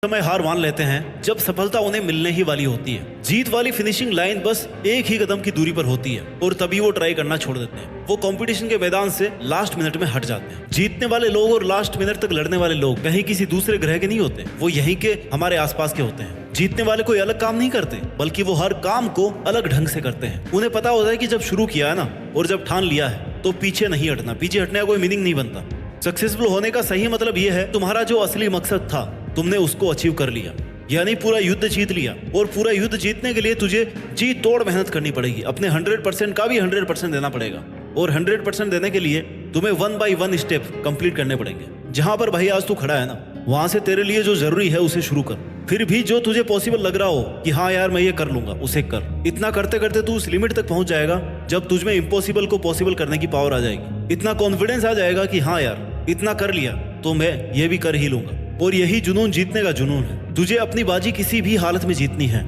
समय हार मान लेते हैं जब सफलता उन्हें मिलने ही वाली होती है। जीत वाली फिनिशिंग लाइन बस एक ही कदम की दूरी पर होती है और तभी वो ट्राई करना छोड़ देते हैं। वो कंपटीशन के मैदान से लास्ट मिनट में हट जाते हैं। जीतने वाले लोग और लास्ट मिनट तक लड़ने वाले लोग कहीं किसी दूसरे ग्रह के नहीं होते, वो यहीं के हमारे आसपास के होते हैं। जीतने वाले कोई अलग काम नहीं करते, बल्कि वो हर काम को अलग ढंग से करते हैं। उन्हें पता होता है कि जब शुरू किया है ना और जब ठान लिया है तो पीछे नहीं हटना। पीछे हटने का कोई मीनिंग नहीं बनता। सक्सेसफुल होने का सही मतलब यह है तुम्हारा जो असली मकसद था तुमने उसको अचीव कर लिया, यानी पूरा युद्ध जीत लिया। और पूरा युद्ध जीतने के लिए तुझे जी तोड़ मेहनत करनी पड़ेगी। अपने 100% का भी 100% देना पड़ेगा और 100% देने के लिए तुम्हें 1 by 1 स्टेप कंप्लीट करने पड़ेंगे। जहां पर भाई आज तू खड़ा है ना, वहां से तेरे लिए जो जरूरी है उसे शुरू कर। फिर भी जो तुझे पॉसिबल लग रहा हो कि हाँ यार मैं ये कर लूंगा, उसे कर। इतना करते करते तू उस लिमिट तक पहुंच जाएगा जब तुझमें इम्पॉसिबल को पॉसिबल करने की पावर आ जाएगी। इतना कॉन्फिडेंस आ जाएगा कि हाँ यार इतना कर लिया तो मैं ये भी कर ही लूंगा। और यही जुनून जीतने का जुनून है। तुझे अपनी बाजी किसी भी हालत में जीतनी है।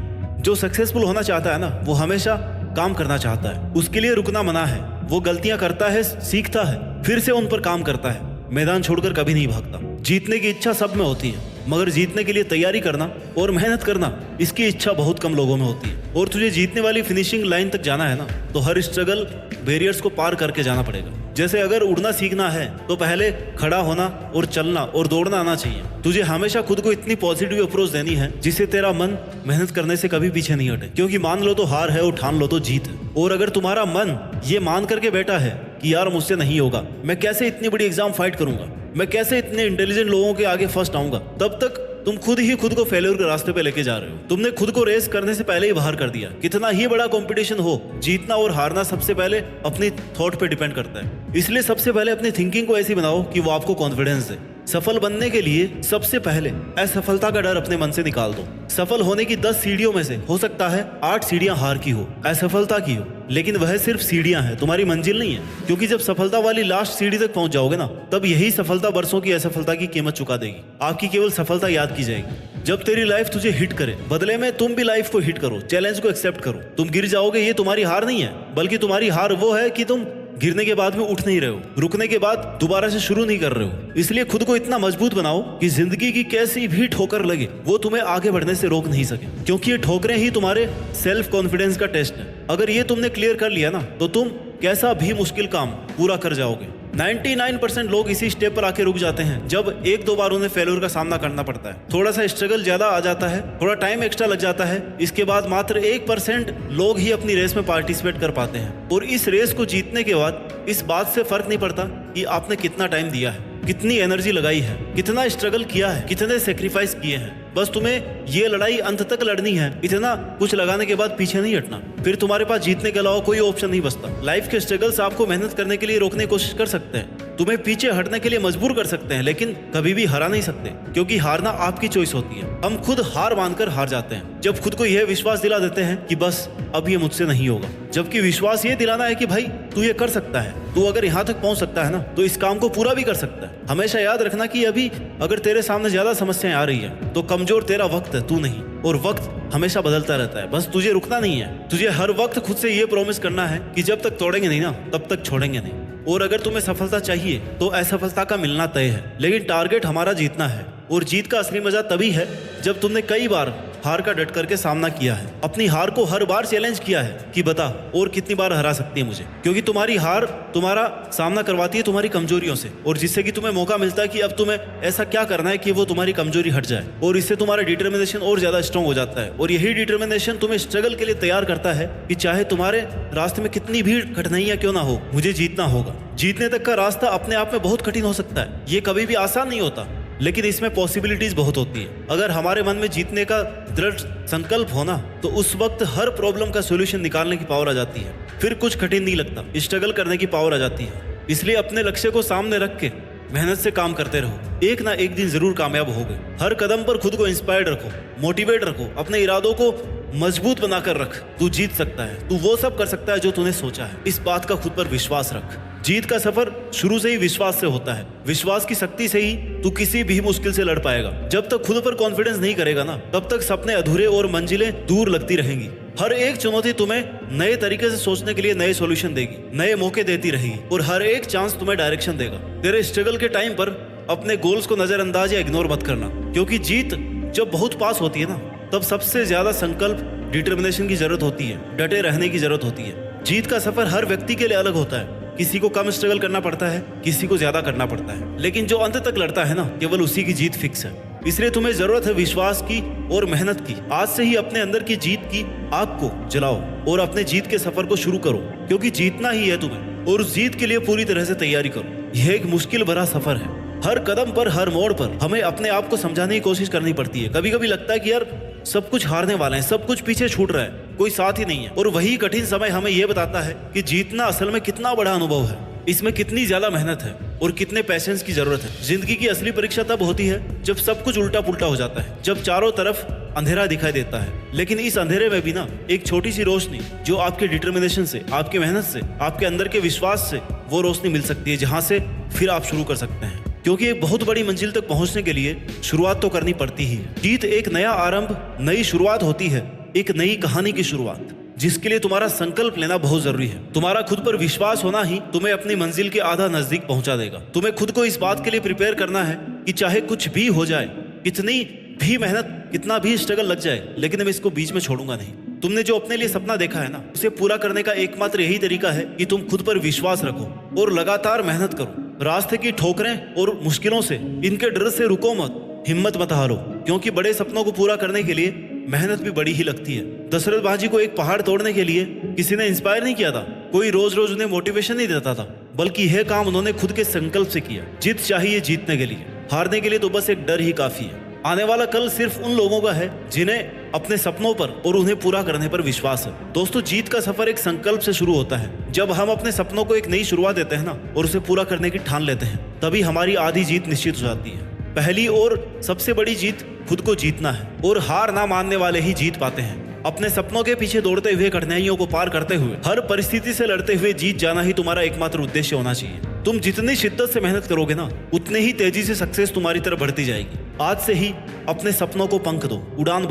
जो सक्सेसफुल होना चाहता है ना, वो हमेशा काम करना चाहता है। उसके लिए रुकना मना है। वो गलतियां करता है, सीखता है, फिर से उन पर काम करता है। मैदान छोड़कर कभी नहीं भागता। जीतने की इच्छा सब में होती है, मगर जीतने के लिए तैयारी करना और मेहनत करना, इसकी इच्छा बहुत कम लोगों में होती है। और तुझे जीतने वाली फिनिशिंग लाइन तक जाना है ना, तो हर स्ट्रगल बैरियर्स को पार करके जाना पड़ेगा। जैसे अगर उड़ना सीखना है तो पहले खड़ा होना और चलना और दौड़ना आना चाहिए। तुझे हमेशा खुद को इतनी पॉजिटिव अप्रोच देनी है जिससे तेरा मन मेहनत करने से कभी पीछे नहीं हटे। क्योंकि मान लो तो हार है और ठान लो तो जीत है। और अगर तुम्हारा मन ये मान करके बैठा है कि यार मुझसे नहीं होगा, मैं कैसे इतनी बड़ी एग्जाम फाइट करूंगा, मैं कैसे इतने इंटेलिजेंट लोगों के आगे फर्स्ट आऊंगा, तब तक तुम खुद ही खुद को फेल्योर के रास्ते पे लेके जा रहे हो। तुमने खुद को रेस करने से पहले ही बाहर कर दिया। कितना ही बड़ा कंपटीशन हो, जीतना और हारना सबसे पहले अपनी थॉट पे डिपेंड करता है। इसलिए सबसे पहले अपनी थिंकिंग को ऐसी बनाओ कि वो आपको कॉन्फिडेंस दे। सफल बनने के लिए सबसे पहले असफलता का डर अपने मन से निकाल दो। सफल होने की 10 सीढ़ियों में से हो सकता है 8 सीढ़ियां हार की हो, असफलता की हो, लेकिन वह सिर्फ सीढ़ियां हैं, तुम्हारी मंजिल नहीं है। क्योंकि जब सफलता वाली लास्ट सीढ़ी तक पहुंच जाओगे ना, तब यही सफलता वर्षों की असफलता की कीमत चुका देगी। आपकी केवल सफलता याद की जाएगी जब तेरी लाइफ तुझे हिट करे। बदले में तुम भी लाइफ को हिट करो, चैलेंज को एक्सेप्ट करो। तुम गिर जाओगे, ये तुम्हारी हार नहीं है, बल्कि तुम्हारी हार वो है कि तुम गिरने के बाद में उठ नहीं रहे हो, रुकने के बाद दोबारा से शुरू नहीं कर रहे हो। इसलिए खुद को इतना मजबूत बनाओ कि जिंदगी की कैसी भी ठोकर लगे वो तुम्हें आगे बढ़ने से रोक नहीं सके। क्योंकि ये ठोकरें ही तुम्हारे सेल्फ कॉन्फिडेंस का टेस्ट है। अगर ये तुमने क्लियर कर लिया ना, तो तुम कैसा भी मुश्किल काम पूरा कर जाओगे। 99% लोग इसी स्टेप पर आके रुक जाते हैं जब 1-2 बार उन्हें फेल्योर का सामना करना पड़ता है, थोड़ा सा स्ट्रगल ज्यादा आ जाता है, थोड़ा टाइम एक्स्ट्रा लग जाता है। इसके बाद मात्र 1% लोग ही अपनी रेस में पार्टिसिपेट कर पाते हैं। और इस रेस को जीतने के बाद इस बात से फर्क नहीं पड़ता कि आपने कितना टाइम दिया है, कितनी एनर्जी लगाई है, कितना स्ट्रगल किया है, कितने सेक्रीफाइस किए हैं। बस तुम्हें ये लड़ाई अंत तक लड़नी है। इतना कुछ लगाने के बाद पीछे नहीं हटना। फिर तुम्हारे पास जीतने के अलावा कोई ऑप्शन नहीं बचता। लाइफ के स्ट्रगल्स आपको मेहनत करने के लिए रोकने की कोशिश कर सकते हैं, तुम्हें पीछे हटने के लिए मजबूर कर सकते हैं, लेकिन कभी भी हरा नहीं सकते। क्योंकि हारना आपकी चॉइस होती है। हम खुद हार मानकर हार जाते हैं जब खुद को यह विश्वास दिला देते हैं कि बस अब ये मुझसे नहीं होगा। जबकि विश्वास ये दिलाना है कि भाई तू ये कर सकता है, तू अगर यहाँ तक पहुंच सकता है ना, तो इस काम को पूरा भी कर सकता है। हमेशा याद रखना कि अभी अगर तेरे सामने ज्यादा समस्याएं आ रही है तो कमजोर तेरा वक्त है, तू नहीं। और वक्त हमेशा बदलता रहता है, बस तुझे रुकना नहीं है। तुझे हर वक्त खुद से ये प्रॉमिस करना है कि जब तक तोड़ेंगे नहीं ना, तब तक छोड़ेंगे नहीं। और अगर तुम्हें सफलता चाहिए तो असफलता का मिलना तय है, लेकिन टारगेट हमारा जीतना है। और जीत का असली मजा तभी है जब तुमने कई बार हार का डट करके सामना किया है, अपनी हार को हर बार चैलेंज किया है कि बता और कितनी बार हरा सकती है मुझे। क्योंकि तुम्हारी हार तुम्हारा सामना करवाती है तुम्हारी कमजोरियों से, और जिससे कि तुम्हें मौका मिलता है कि अब तुम्हें ऐसा क्या करना है कि वो तुम्हारी कमजोरी हट जाए। और इससे तुम्हारा डिटर्मिनेशन और ज्यादा स्ट्रांग हो जाता है। और यही डिटर्मिनेशन तुम्हें स्ट्रगल के लिए तैयार करता है कि चाहे तुम्हारे रास्ते में कितनी भी कठिनाइयां क्यों ना हो, मुझे जीतना होगा। जीतने तक का रास्ता अपने आप में बहुत कठिन हो सकता है, ये कभी भी आसान नहीं होता, लेकिन इसमें पॉसिबिलिटीज बहुत होती है। अगर हमारे मन में जीतने का दृढ़ संकल्प होना, तो उस वक्त हर प्रॉब्लम का सॉल्यूशन निकालने की पावर आ जाती है। फिर कुछ कठिन नहीं लगता, स्ट्रगल करने की पावर आ जाती है। इसलिए अपने लक्ष्य को सामने रख के मेहनत से काम करते रहो, एक ना एक दिन जरूर कामयाब होगे। हर कदम पर खुद को इंस्पायर्ड रखो, मोटिवेट रखो, अपने इरादों को मजबूत बनाकर रख। तू जीत सकता है, तू वो सब कर सकता है जो तूने सोचा है। इस बात का खुद पर विश्वास रख। जीत का सफर शुरू से ही विश्वास से होता है। विश्वास की शक्ति से ही तू किसी भी मुश्किल से लड़ पाएगा। जब तक खुद पर कॉन्फिडेंस नहीं करेगा ना, तब तक सपने अधूरे और मंजिलें दूर लगती रहेंगी। हर एक चुनौती तुम्हें नए तरीके से सोचने के लिए नए सॉल्यूशन देगी, नए मौके देती रहेगी, और हर एक चांस तुम्हें डायरेक्शन देगा। तेरे स्ट्रगल के टाइम पर अपने गोल्स को नजरअंदाज या इग्नोर मत करना, क्योंकि जीत जब बहुत पास होती है ना, तब सबसे ज्यादा संकल्प, डिटर्मिनेशन की जरूरत होती है, डटे रहने की जरूरत होती है। जीत का सफर हर व्यक्ति के लिए अलग होता है। किसी को कम स्ट्रगल करना पड़ता है, किसी को ज्यादा करना पड़ता है, लेकिन जो अंत तक लड़ता है ना, केवल उसी की जीत फिक्स है। इसलिए तुम्हें जरूरत है विश्वास की और मेहनत की। आज से ही अपने अंदर की जीत की आग को जलाओ और अपने जीत के सफर को शुरू करो, क्योंकि जीतना ही है तुम्हें, और उस जीत के लिए पूरी तरह से तैयारी करो। यह एक मुश्किल भरा सफर है। हर कदम पर, हर मोड़ पर हमें अपने आप को समझाने की कोशिश करनी पड़ती है। कभी कभी लगता है कि यार सब कुछ हारने वाले हैं, सब कुछ पीछे छूट रहा है, कोई साथ ही नहीं है। और वही कठिन समय हमें यह बताता है कि जीतना असल में कितना बड़ा अनुभव है, इसमें कितनी ज्यादा मेहनत है और कितने पैशंस की जरूरत है। जिंदगी की असली परीक्षा तब होती है जब सब कुछ उल्टा पुल्टा हो जाता है, जब चारों तरफ अंधेरा दिखाई देता है, लेकिन इस अंधेरे में भी ना एक छोटी सी रोशनी, जो आपके डिटर्मिनेशन से, आपकी मेहनत से, आपके अंदर के विश्वास से, वो रोशनी मिल सकती है, जहां से फिर आप शुरू कर सकते हैं। क्योंकि एक बहुत बड़ी मंजिल तक पहुंचने के लिए शुरुआत तो करनी पड़ती ही है। जीत एक नया आरंभ, नई शुरुआत होती है, एक नई कहानी की शुरुआत, जिसके लिए तुम्हारा संकल्प लेना बहुत जरूरी है। तुम्हारा खुद पर विश्वास होना ही तुम्हें अपनी मंजिल के आधा नजदीक पहुंचा देगा। तुम्हें खुद को इस बात के लिए प्रिपेयर करना है कि चाहे कुछ भी हो जाए, कितनी भी मेहनत, कितना भी स्ट्रगल लग जाए, लेकिन मैं इसको बीच में छोड़ूंगा नहीं। तुमने जो अपने लिए सपना देखा है ना, उसे पूरा करने का एकमात्र यही तरीका है कि तुम खुद पर विश्वास रखो और लगातार मेहनत करो। रास्ते की ठोकरें और मुश्किलों से, इनके डर से रुको मत, हिम्मत मत हारो, क्योंकि बड़े सपनों को पूरा करने के लिए मेहनत भी बड़ी ही लगती है। दशरथ बाजी को एक पहाड़ तोड़ने के लिए किसी ने इंस्पायर नहीं किया था, कोई रोज रोज उन्हें मोटिवेशन नहीं देता था, बल्कि यह काम उन्होंने खुद के संकल्प से किया। जीत चाहिए जीतने के लिए, हारने के लिए तो बस एक डर ही काफी है। आने वाला कल सिर्फ उन लोगों का है जिन्हें अपने सपनों पर और उन्हें पूरा करने पर विश्वास है। दोस्तों, जीत का सफर एक संकल्प से शुरू होता है। जब हम अपने सपनों को एक नई शुरुआत देते हैं ना, और उसे पूरा करने की ठान लेते हैं, तभी हमारी आधी जीत निश्चित हो जाती है। पहली और सबसे बड़ी जीत खुद को जीतना है, और हार ना मानने वाले ही जीत पाते हैं। अपने सपनों के पीछे दौड़ते हुए, कठिनाइयों को पार करते हुए, हर परिस्थिति से लड़ते हुए जीत जाना ही तुम्हारा एकमात्र उद्देश्य होना चाहिए। तुम जितनी शिद्दत से मेहनत करोगे ना, उतने ही तेजी से सक्सेस तुम्हारी तरफ बढ़ती जाएगी। आज से ही अपने सपनों को पंख दो, उड़ान भरो।